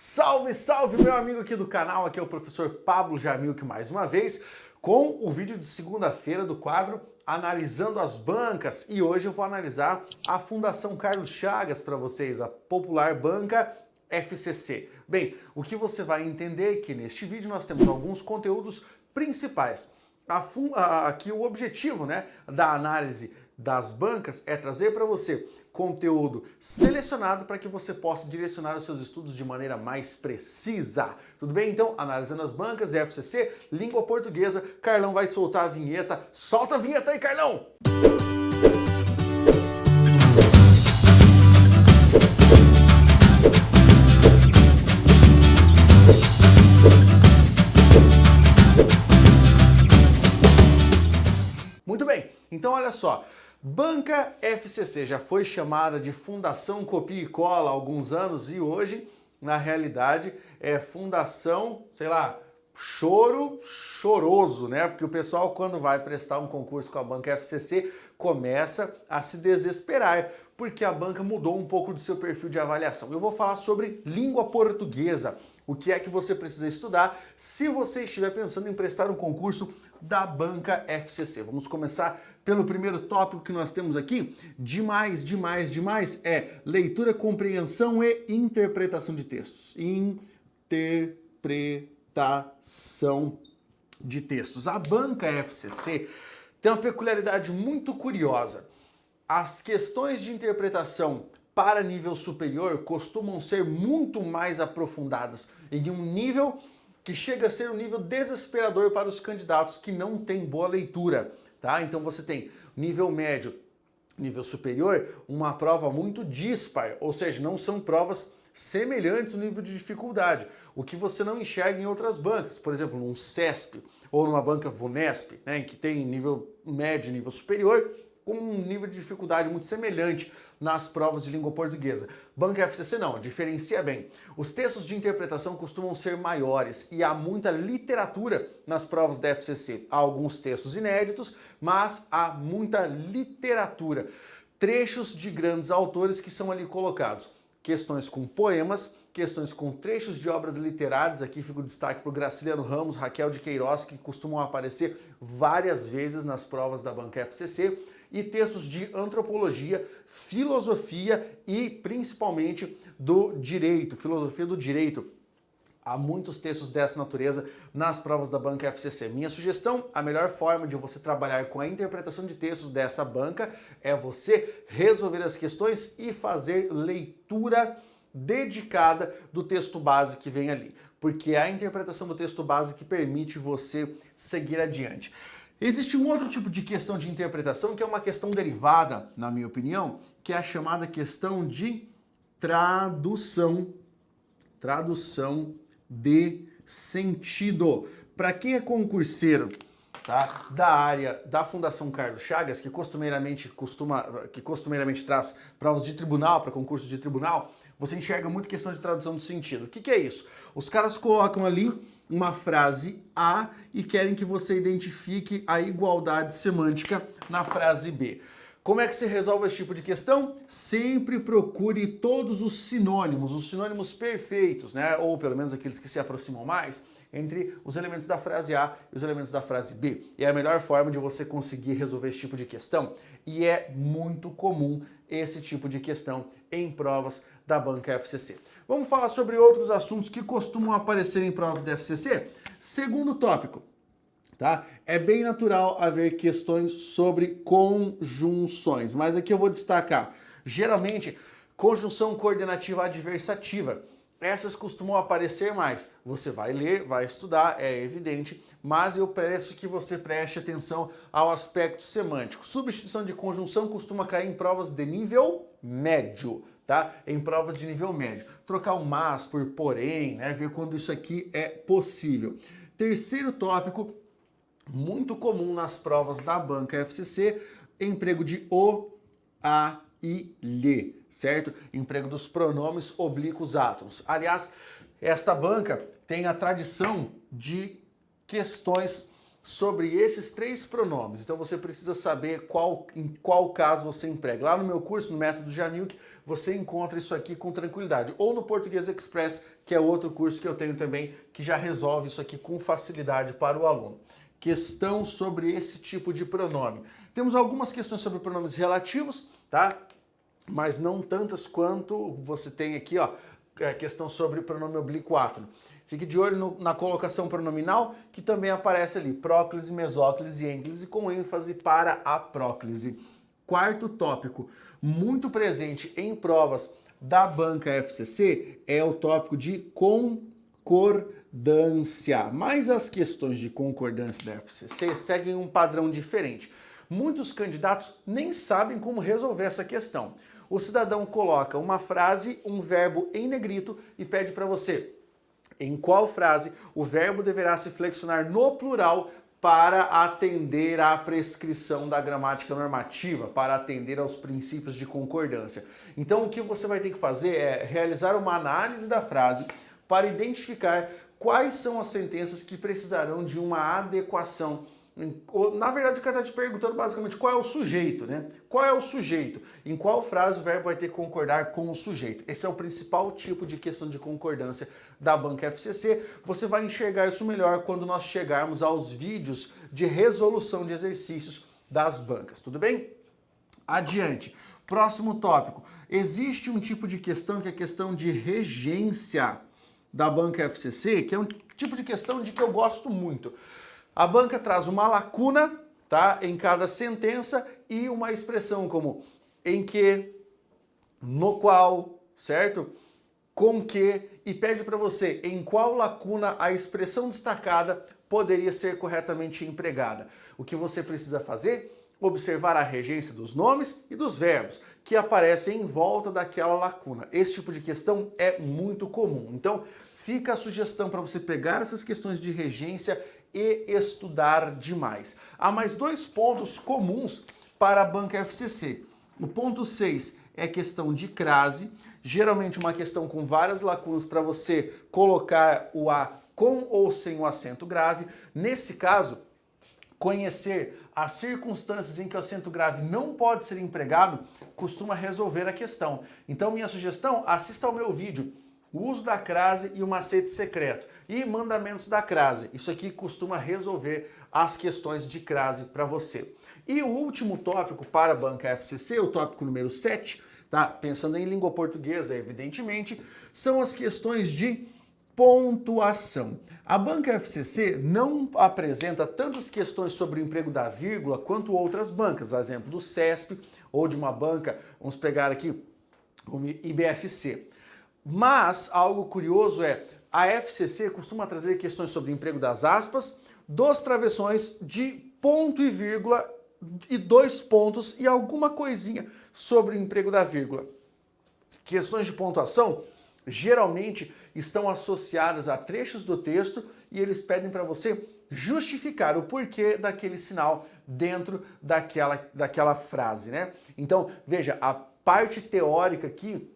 Salve, salve, meu amigo aqui do canal, aqui é o professor Pablo Jamilk mais uma vez, com o vídeo de segunda-feira do quadro Analisando as Bancas, e hoje eu vou analisar a Fundação Carlos Chagas para vocês, a popular banca FCC. Bem, o que você vai entender é que neste vídeo nós temos alguns conteúdos principais. Aqui o objetivo, da análise das bancas é trazer para você conteúdo selecionado para que você possa direcionar os seus estudos de maneira mais precisa. Tudo bem? Então, analisando as bancas, FCC, língua portuguesa, Carlão vai soltar a vinheta. Solta a vinheta aí, Carlão! Muito bem, então olha só. Banca FCC já foi chamada de Fundação Copia e Cola há alguns anos e hoje, na realidade, é Fundação, choroso, né? Porque o pessoal, quando vai prestar um concurso com a Banca FCC, começa a se desesperar, porque a banca mudou um pouco do seu perfil de avaliação. Eu vou falar sobre língua portuguesa, o que é que você precisa estudar se você estiver pensando em prestar um concurso da Banca FCC. Vamos começar pelo primeiro tópico que nós temos aqui, demais, é leitura, compreensão e interpretação de textos. Interpretação de textos. A Banca FCC tem uma peculiaridade muito curiosa. As questões de interpretação para nível superior costumam ser muito mais aprofundadas, em um nível que chega a ser um nível desesperador para os candidatos que não têm boa leitura. Tá? Então você tem nível médio, nível superior, uma prova muito dispar, ou seja, não são provas semelhantes no nível de dificuldade, o que você não enxerga em outras bancas, por exemplo, num CESP ou numa banca VUNESP, em que tem nível médio e nível superior, com um nível de dificuldade muito semelhante nas provas de língua portuguesa. Banca FCC não, diferencia bem. Os textos de interpretação costumam ser maiores e há muita literatura nas provas da FCC. Há alguns textos inéditos, mas há muita literatura. Trechos de grandes autores que são ali colocados. Questões com poemas, questões com trechos de obras literárias, aqui fica o destaque para o Graciliano Ramos, Raquel de Queiroz, que costumam aparecer várias vezes nas provas da Banca FCC, e textos de antropologia, filosofia e principalmente do direito, filosofia do direito. Há muitos textos dessa natureza nas provas da Banca FCC. Minha sugestão, a melhor forma de você trabalhar com a interpretação de textos dessa banca é você resolver as questões e fazer leitura dedicada do texto base que vem ali, porque é a interpretação do texto base que permite você seguir adiante. Existe um outro tipo de questão de interpretação que é uma questão derivada, na minha opinião, que é a chamada questão de tradução. Tradução de sentido. Para quem é concurseiro, tá, da área da Fundação Carlos Chagas, que costumeiramente traz provas de tribunal, para concursos de tribunal, você enxerga muito questão de tradução de sentido. O que é isso? Os caras colocam ali uma frase A e querem que você identifique a igualdade semântica na frase B. Como é que se resolve esse tipo de questão? Sempre procure todos os sinônimos perfeitos, ou pelo menos aqueles que se aproximam mais, entre os elementos da frase A e os elementos da frase B. E é a melhor forma de você conseguir resolver esse tipo de questão. E é muito comum esse tipo de questão em provas da Banca FCC. Vamos falar sobre outros assuntos que costumam aparecer em provas da FCC? Segundo tópico, tá? É bem natural haver questões sobre conjunções, mas aqui eu vou destacar, geralmente, conjunção coordenativa adversativa. Essas costumam aparecer mais. Você vai ler, vai estudar, é evidente, mas eu peço que você preste atenção ao aspecto semântico. Substituição de conjunção costuma cair em provas de nível médio, tá? Em provas de nível médio. Trocar o mas por porém, ver quando isso aqui é possível. Terceiro tópico, muito comum nas provas da Banca FCC, emprego de o, a e lhe, certo? Emprego dos pronomes oblíquos átomos. Aliás, esta banca tem a tradição de questões sobre esses três pronomes. Então você precisa saber em qual caso você emprega. Lá no meu curso, no Método Jamilk, você encontra isso aqui com tranquilidade. Ou no Português Express, que é outro curso que eu tenho também, que já resolve isso aqui com facilidade para o aluno. Questão sobre esse tipo de pronome. Temos algumas questões sobre pronomes relativos, tá? Mas não tantas quanto você tem aqui, ó, a questão sobre pronome oblíquo. Fique de olho na colocação pronominal, que também aparece ali, próclise, mesóclise e ênclise, com ênfase para a próclise. Quarto tópico, muito presente em provas da banca FCC, é o tópico de concordância. Mas as questões de concordância da FCC seguem um padrão diferente. Muitos candidatos nem sabem como resolver essa questão. O cidadão coloca uma frase, um verbo em negrito e pede para você em qual frase o verbo deverá se flexionar no plural para atender à prescrição da gramática normativa, para atender aos princípios de concordância. Então, o que você vai ter que fazer é realizar uma análise da frase para identificar quais são as sentenças que precisarão de uma adequação. Na verdade, o cara está te perguntando basicamente qual é o sujeito, né? Qual é o sujeito? Em qual frase o verbo vai ter que concordar com o sujeito? Esse é o principal tipo de questão de concordância da banca FCC. Você vai enxergar isso melhor quando nós chegarmos aos vídeos de resolução de exercícios das bancas, tudo bem? Adiante. Próximo tópico. Existe um tipo de questão que é a questão de regência da banca FCC, que é um tipo de questão de que eu gosto muito. A banca traz uma lacuna, tá, em cada sentença e uma expressão como em que, no qual, certo? Com que, e pede para você em qual lacuna a expressão destacada poderia ser corretamente empregada. O que você precisa fazer? Observar a regência dos nomes e dos verbos que aparecem em volta daquela lacuna. Esse tipo de questão é muito comum. Então, fica a sugestão para você pegar essas questões de regência e estudar demais. Há mais dois pontos comuns para a banca FCC. O ponto 6 é questão de crase, geralmente uma questão com várias lacunas para você colocar o A com ou sem o acento grave. Nesse caso, conhecer as circunstâncias em que o acento grave não pode ser empregado costuma resolver a questão. Então, minha sugestão, assista ao meu vídeo, o uso da crase e o macete secreto, e mandamentos da crase. Isso aqui costuma resolver as questões de crase para você. E o último tópico para a banca FCC, o tópico número 7, tá? Pensando em língua portuguesa, evidentemente, são as questões de pontuação. A banca FCC não apresenta tantas questões sobre o emprego da vírgula quanto outras bancas, a exemplo do CESP ou de uma banca, vamos pegar aqui o IBFC. Mas algo curioso é, a FCC costuma trazer questões sobre o emprego das aspas, dos travessões, de ponto e vírgula, e 2 pontos e alguma coisinha sobre o emprego da vírgula. Questões de pontuação geralmente estão associadas a trechos do texto e eles pedem para você justificar o porquê daquele sinal dentro daquela frase, né? Então, veja, a parte teórica aqui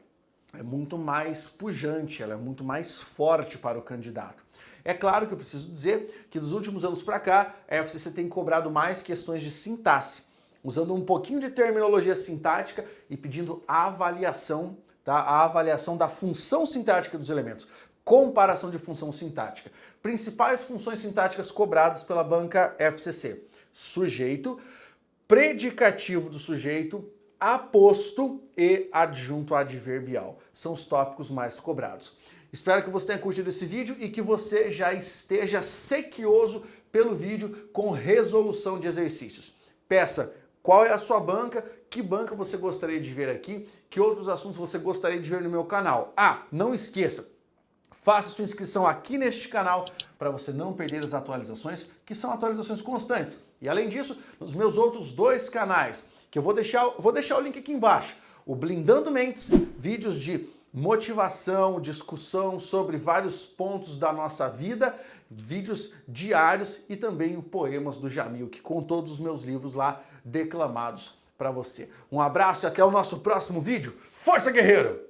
é muito mais pujante, ela é muito mais forte para o candidato. É claro que eu preciso dizer que dos últimos anos para cá, a FCC tem cobrado mais questões de sintaxe, usando um pouquinho de terminologia sintática e pedindo avaliação, tá? A avaliação da função sintática dos elementos. Comparação de função sintática. Principais funções sintáticas cobradas pela banca FCC. Sujeito, predicativo do sujeito, aposto e adjunto adverbial. São os tópicos mais cobrados. Espero que você tenha curtido esse vídeo e que você já esteja sequioso pelo vídeo com resolução de exercícios. Peça qual é a sua banca, que banca você gostaria de ver aqui, que outros assuntos você gostaria de ver no meu canal. Ah, não esqueça, faça sua inscrição aqui neste canal para você não perder as atualizações, que são atualizações constantes. E além disso, nos meus outros 2 canais, que eu vou deixar o link aqui embaixo. O Blindando Mentes, vídeos de motivação, discussão sobre vários pontos da nossa vida, vídeos diários e também o Poemas do Jamil, que com todos os meus livros lá declamados para você. Um abraço e até o nosso próximo vídeo. Força, guerreiro!